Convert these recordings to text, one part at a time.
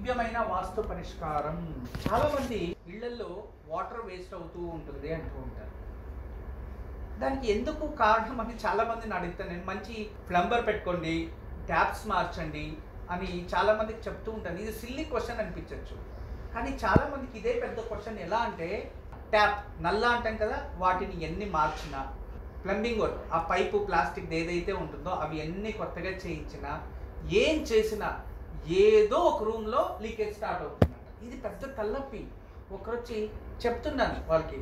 దివ్యమైన వాస్తు పరిష్కారం. చాలామంది ఇళ్లలో వాటర్ వేస్ట్ అవుతూ ఉంటుంది అంటూ ఉంటారు. దానికి ఎందుకు కారణం అని చాలామందిని అడుగుతాను నేను. మంచి ప్లంబర్ పెట్టుకోండి, ట్యాప్స్ మార్చండి అని చాలామందికి చెప్తూ ఉంటాను. ఇది సిల్లీ క్వశ్చన్ అనిపించవచ్చు, కానీ చాలామందికి ఇదే పెద్ద క్వశ్చన్. ఎలా అంటే ట్యాప్ నల్ల అంటాం కదా, వాటిని ఎన్ని మార్చినా, ప్లంబింగ్ వర్క్ ఆ పైపు ప్లాస్టిక్ ఏదైతే ఉంటుందో అవి ఎన్ని కొత్తగా చేయించినా, ఏం చేసినా ఏదో ఒక రూమ్లో లీకేజ్ స్టార్ట్ అవుతుందంట. ఇది పెద్ద తలనొప్పి. ఒకరొచ్చి చెప్తున్నాను వాళ్ళకి,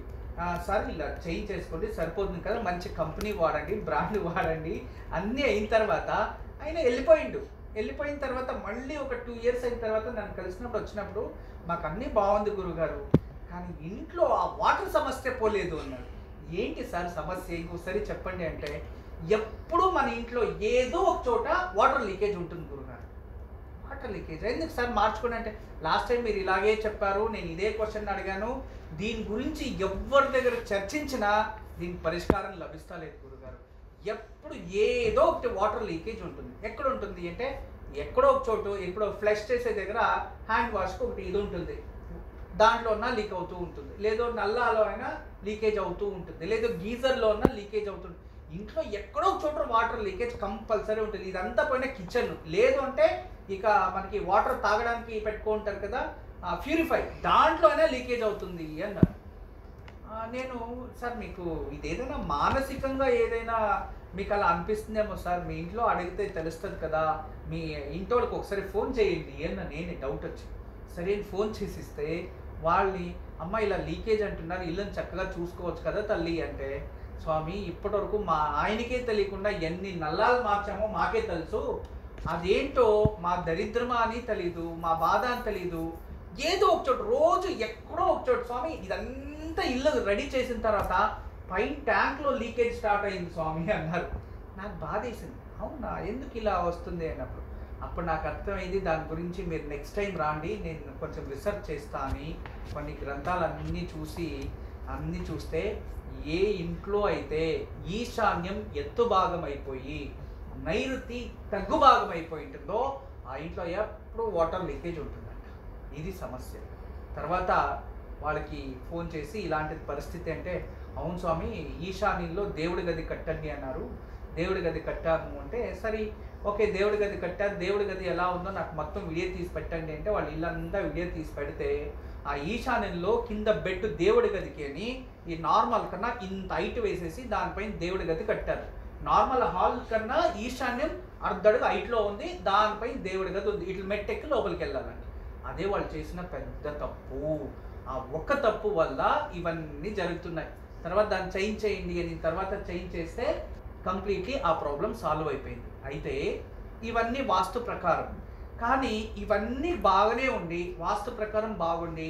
సార్ ఇలా చేంజ్ చేసుకోండి సరిపోతుంది కదా, మంచి కంపెనీ వాడండి, బ్రాండ్ వాడండి. అన్నీ అయిన తర్వాత ఆయన వెళ్ళిపోయిన తర్వాత మళ్ళీ ఒక 2 years అయిన తర్వాత నన్ను కలిసినప్పుడు వచ్చినప్పుడు, మాకు అన్నీ బాగుంది గురుగారు, కానీ ఇంట్లో ఆ వాటర్ సమస్య పోలేదు అన్నారు. ఏంటి సార్ సమస్య, ఇంకోసారి చెప్పండి అంటే, ఎప్పుడు మన ఇంట్లో ఏదో ఒక చోట వాటర్ లీకేజ్ ఉంటుంది గురుగారు. వాటర్ లీకేజ్ ఎందుకు సార్ మార్చుకోండి అంటే, లాస్ట్ టైం మీరు ఇలాగే చెప్పారు, నేను ఇదే క్వశ్చన్ అడిగాను, దీని గురించి ఎవరి దగ్గర చర్చించినా దీనికి పరిష్కారం లభిస్తలేదు గురుగారు. ఎప్పుడు ఏదో ఒకటి వాటర్ లీకేజ్ ఉంటుంది. ఎక్కడ ఉంటుంది అంటే, ఎక్కడో ఒక చోటు, ఎక్కడో ఫ్లష్ చేసే దగ్గర హ్యాండ్ వాష్కి ఒకటి ఇది ఉంటుంది, దాంట్లో ఉన్న లీక్ అవుతూ ఉంటుంది, లేదో నల్లాలో అయినా లీకేజ్ అవుతూ ఉంటుంది, లేదో గీజర్లో ఉన్న లీకేజ్ అవుతుంది. ఇంట్లో ఎక్కడో చోట వాటర్ లీకేజ్ కంపల్సరీ ఉంటుంది. ఇదంతా పోయిన కిచెన్, లేదు అంటే ఇక మనకి వాటర్ తాగడానికి పెట్టుకుంటారు కదా ప్యూరిఫై, దాంట్లో అయినా లీకేజ్ అవుతుంది అన్నారు. నేను సార్ మీకు ఇది ఏదైనా మానసికంగా ఏదైనా మీకు అలా అనిపిస్తుందేమో సార్, మీ ఇంట్లో అడిగితే తెలుస్తుంది కదా, మీ ఇంట్లో వాళ్ళకి ఒకసారి ఫోన్ చేయండి అన్న. నేను డౌట్ వచ్చి సరే ఫోన్ చేసిస్తే వాళ్ళని, అమ్మ ఇలా లీకేజ్ అంటున్నారు, ఇల్లుని చక్కగా చూసుకోవచ్చు కదా తల్లి అంటే, స్వామి ఇప్పటివరకు మా ఆయనకే తెలియకుండా ఎన్ని నల్లాలు మార్చామో మాకే తెలుసు, అదేంటో మా దరిద్రమా అని తెలీదు, మా బాధ అని తెలీదు, ఏదో ఒక చోటు రోజు ఎక్కడో ఒక చోటు స్వామి, ఇదంతా ఇల్లు రెడీ చేసిన తర్వాత పైన ట్యాంక్లో లీకేజ్ స్టార్ట్ అయింది స్వామి అన్నారు. నాకు బాధ వేసింది, అవునా ఎందుకు ఇలా వస్తుంది అన్నప్పుడు అప్పుడు నాకు అర్థమైంది, దాని గురించి మీరు నెక్స్ట్ టైం రాండి, నేను కొంచెం రీసెర్చ్ చేస్తా అని కొన్ని గ్రంథాలన్నీ చూస్తే ఏ ఇంట్లో అయితే ఈశాన్యం ఎత్తు భాగం అయిపోయి నైరుతి తగ్గు భాగం అయిపోయి ఉంటుందో ఆ ఇంట్లో ఎప్పుడు వాటర్ లీకేజ్ ఉంటుందంట. ఇది సమస్య. తర్వాత వాళ్ళకి ఫోన్ చేసి ఇలాంటి పరిస్థితి అంటే, అవును స్వామి ఈశాన్యంలో దేవుడి గది కట్టండి అన్నారు, దేవుడి గది కట్టాము అంటే, సరే ఓకే దేవుడి గది కట్టారు, దేవుడి గది ఎలా ఉందో నాకు మొత్తం వీడియో తీసి పెట్టండి అంటే, వాళ్ళు ఇల్లంతా వీడియో తీసి పెడితే ఆ ఈశాన్యంలో కింద బెడ్ దేవుడి గదికి అని ఈ నార్మల్ కన్నా ఇంత హైట్ వేసేసి దానిపైన దేవుడి గది కట్టారు. నార్మల్ హాల్ కన్నా ఈశాన్యం అర్ధడుగు హైట్లో ఉంది, దానిపైన దేవుడి గది ఉంది, ఇట్లా మెట్టెక్కి లోపలికి వెళ్ళాలండి. అదే వాళ్ళు చేసిన పెద్ద తప్పు. ఆ ఒక్క తప్పు వల్ల ఇవన్నీ జరుగుతున్నాయి. తర్వాత దాన్ని చేంజ్ చేయండి అని తర్వాత చేంజ్ చేస్తే కంప్లీట్లీ ఆ ప్రాబ్లం సాల్వ్ అయిపోయింది. అయితే ఇవన్నీ వాస్తు ప్రకారం, కానీ ఇవన్నీ బాగానే ఉండి వాస్తు ప్రకారం బాగుండి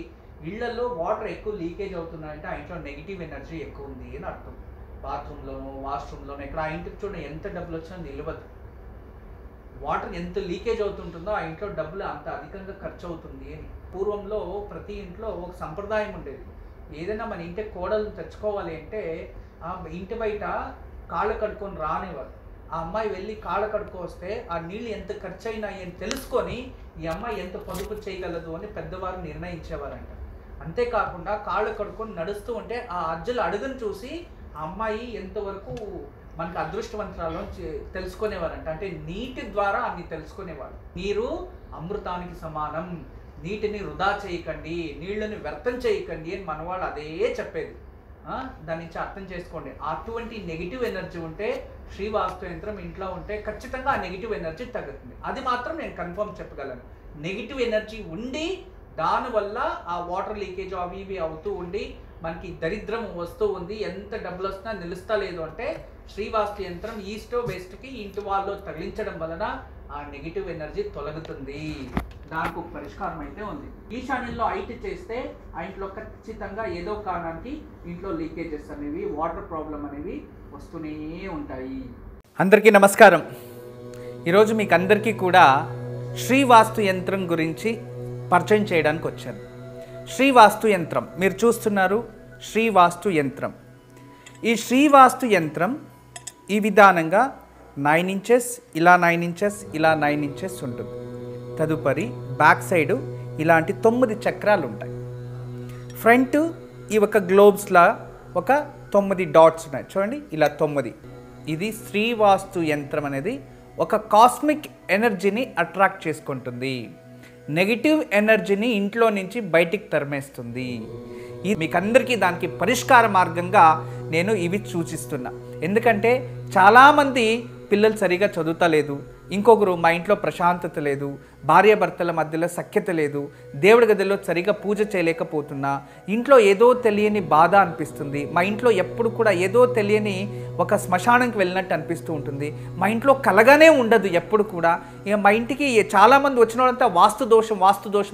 ఇళ్లలో వాటర్ ఎక్కువ లీకేజ్ అవుతున్నాయంటే ఆ ఇంట్లో నెగిటివ్ ఎనర్జీ ఎక్కువ ఉంది అని అర్థం. బాత్రూంలోనో వాష్రూమ్లోనో ఇక్కడ ఆ ఇంటికి చూడండి ఎంత డబ్బులు వచ్చినా నిలవదు. వాటర్ ఎంత లీకేజ్ అవుతుంటుందో ఆ ఇంట్లో డబ్బులు అంత అధికంగా ఖర్చు అవుతుంది అని. పూర్వంలో ప్రతి ఇంట్లో ఒక సంప్రదాయం ఉండేది, ఏదైనా మన ఇంటికి కోడలు తెచ్చుకోవాలి అంటే ఆ ఇంటి బయట కాళ్ళు కడుక్కొని రానివ్వరు. ఆ అమ్మాయి వెళ్ళి కాళ్ళు కడుక్కో వస్తే ఆ నీళ్ళు ఎంత ఖర్చు అయినాయి అని తెలుసుకొని ఈ అమ్మాయి ఎంత పొదుపు చేయగలదు అని పెద్దవారు నిర్ణయించేవారంట. అంతేకాకుండా కాళ్ళు కడుక్కొని నడుస్తూ ఉంటే ఆ అజ్జల అడుగును చూసి ఆ అమ్మాయి ఎంతవరకు మనకు అదృష్టవంతురాలు తెలుసుకునేవారంట. అంటే నీటి ద్వారా అన్ని తెలుసుకునేవారు. నీరు అమృతానికి సమానం, నీటిని వృధా చేయకండి, నీళ్ళని వ్యర్థం చేయకండి అని మనవాళ్ళు అదే చెప్పేది. దాని నుంచి అర్థం చేసుకోండి. అటువంటి నెగిటివ్ ఎనర్జీ ఉంటే శ్రీవాస్తు యంత్రం ఇంట్లో ఉంటే ఖచ్చితంగా ఆ నెగిటివ్ ఎనర్జీ తగ్గుతుంది. అది మాత్రం నేను కన్ఫర్మ్ చెప్పగలను. నెగిటివ్ ఎనర్జీ ఉండి దానివల్ల ఆ వాటర్ లీకేజ్ అవి ఇవి అవుతూ ఉండి మనకి దరిద్రం వస్తూ ఉంది, ఎంత డబ్బులు వస్తున్నా నిలుస్తా లేదు అంటే శ్రీవాస్తు యంత్రం ఈస్ట్ వెస్ట్కి ఇంటి వాళ్ళు తగిలించడం వలన ఆ నెగిటివ్ ఎనర్జీ తొలగుతుంది. దానికి ఒక పరిష్కారం అయితే ఉంది. ఈశాన్యంలో హైట్ చేస్తే ఆ ఇంట్లో ఖచ్చితంగా ఏదో కారణానికి ఇంట్లో లీకేజెస్ అనేవి వాటర్ ప్రాబ్లం అనేవి వస్తూనే ఉంటాయి. అందరికీ నమస్కారం. ఈరోజు మీకు అందరికీ కూడా శ్రీవాస్తు యంత్రం గురించి పరిచయం చేయడానికి వచ్చాను. శ్రీవాస్తు యంత్రం మీరు చూస్తున్నారు. శ్రీవాస్తు యంత్రం, ఈ శ్రీవాస్తు యంత్రం ఈ విధానంగా 9 inches ఇలా 9 inches ఇలా 9 inches ఉంటుంది. తదుపరి బ్యాక్ సైడు ఇలాంటి 9 చక్రాలు ఉంటాయి. ఫ్రంట్ ఈ ఒక గ్లోబ్స్లా ఒక 9 డాట్స్ ఉన్నాయి చూడండి, ఇలా 9. ఇది శ్రీవాస్తు యంత్రం అనేది ఒక కాస్మిక్ ఎనర్జీని అట్రాక్ట్ చేసుకుంటుంది, నెగిటివ్ ఎనర్జీని ఇంట్లో నుంచి బయటికి తరిమేస్తుంది. ఇది మీకు అందరికీ దానికి పరిష్కార మార్గంగా నేను ఇవి సూచిస్తున్నా. ఎందుకంటే చాలామంది పిల్లలు సరిగా చదువుతలేదు, ఇంకొకరు మా ఇంట్లో ప్రశాంతత లేదు, భార్యాభర్తల మధ్యలో సఖ్యత లేదు, దేవుడి గదిలో సరిగా పూజ చేయలేకపోతున్నా, ఇంట్లో ఏదో తెలియని బాధ అనిపిస్తుంది, మా ఇంట్లో ఎప్పుడు కూడా ఏదో తెలియని ఒక శ్మశానంకి వెళ్ళినట్టు అనిపిస్తూ ఉంటుంది, మా ఇంట్లో కలగానే ఉండదు ఎప్పుడు కూడా, ఇక మా ఇంటికి చాలామంది వచ్చిన వాళ్ళంతా వాస్తు దోషం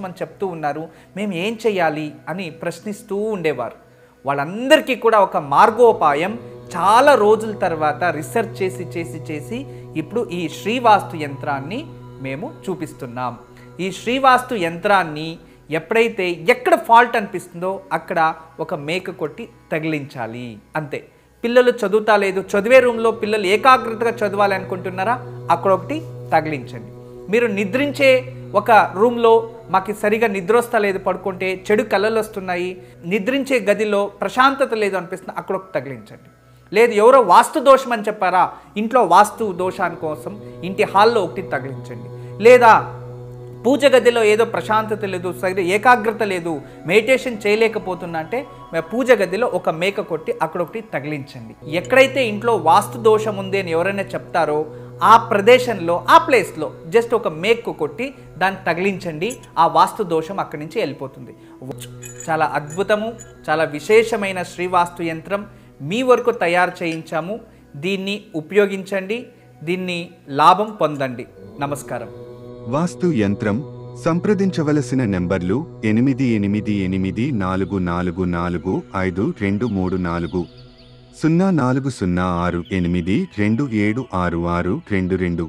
అని చెప్తూ ఉన్నారు, మేము ఏం చేయాలి అని ప్రశ్నిస్తూ ఉండేవారు. వాళ్ళందరికీ కూడా ఒక మార్గోపాయం చాలా రోజుల తర్వాత రీసెర్చ్ చేసి ఇప్పుడు ఈ శ్రీవాస్తు యంత్రాన్ని మేము చూపిస్తున్నాం. ఈ శ్రీవాస్తు యంత్రాన్ని ఎప్పుడైతే ఎక్కడ ఫాల్ట్ అనిపిస్తుందో అక్కడ ఒక మేక కొట్టి తగిలించాలి అంతే. పిల్లలు చదువుతా లేదు, చదివే రూమ్లో పిల్లలు ఏకాగ్రతగా చదవాలి అనుకుంటున్నారా, అక్కడ ఒకటి తగిలించండి. మీరు నిద్రించే ఒక రూమ్లో మాకు సరిగా నిద్ర వస్తలేదు, పడుకుంటే చెడు కళలు వస్తున్నాయి, నిద్రించే గదిలో ప్రశాంతత లేదు అనిపిస్తుంది, అక్కడ ఒకటి తగిలించండి. లేదు ఎవరో వాస్తు దోషం అని చెప్పారా, ఇంట్లో వాస్తు దోషాని కోసం ఇంటి హాల్లో ఒకటి తగిలించండి. లేదా పూజ గదిలో ఏదో ప్రశాంతత లేదు, సరిగ్గా ఏకాగ్రత లేదు, మెడిటేషన్ చేయలేకపోతున్నా అంటే పూజ గదిలో ఒక మేక కొట్టి అక్కడ ఒకటి తగిలించండి. ఎక్కడైతే ఇంట్లో వాస్తు దోషం ఉంది అని ఎవరైనా చెప్తారో ఆ ప్రదేశంలో ఆ ప్లేస్లో జస్ట్ ఒక మేకు కొట్టి దాన్ని తగిలించండి, ఆ వాస్తు దోషం అక్కడి నుంచి వెళ్ళిపోతుంది. చాలా అద్భుతము, చాలా విశేషమైన శ్రీవాస్తు యంత్రం మీ వరకు తయారు చేయించాము. దీన్ని ఉపయోగించండి, దీన్ని లాభం పొందండి. నమస్కారం. వాస్తు యంత్రం సంప్రదించవలసిన నెంబర్లు 8844452344 040682766622.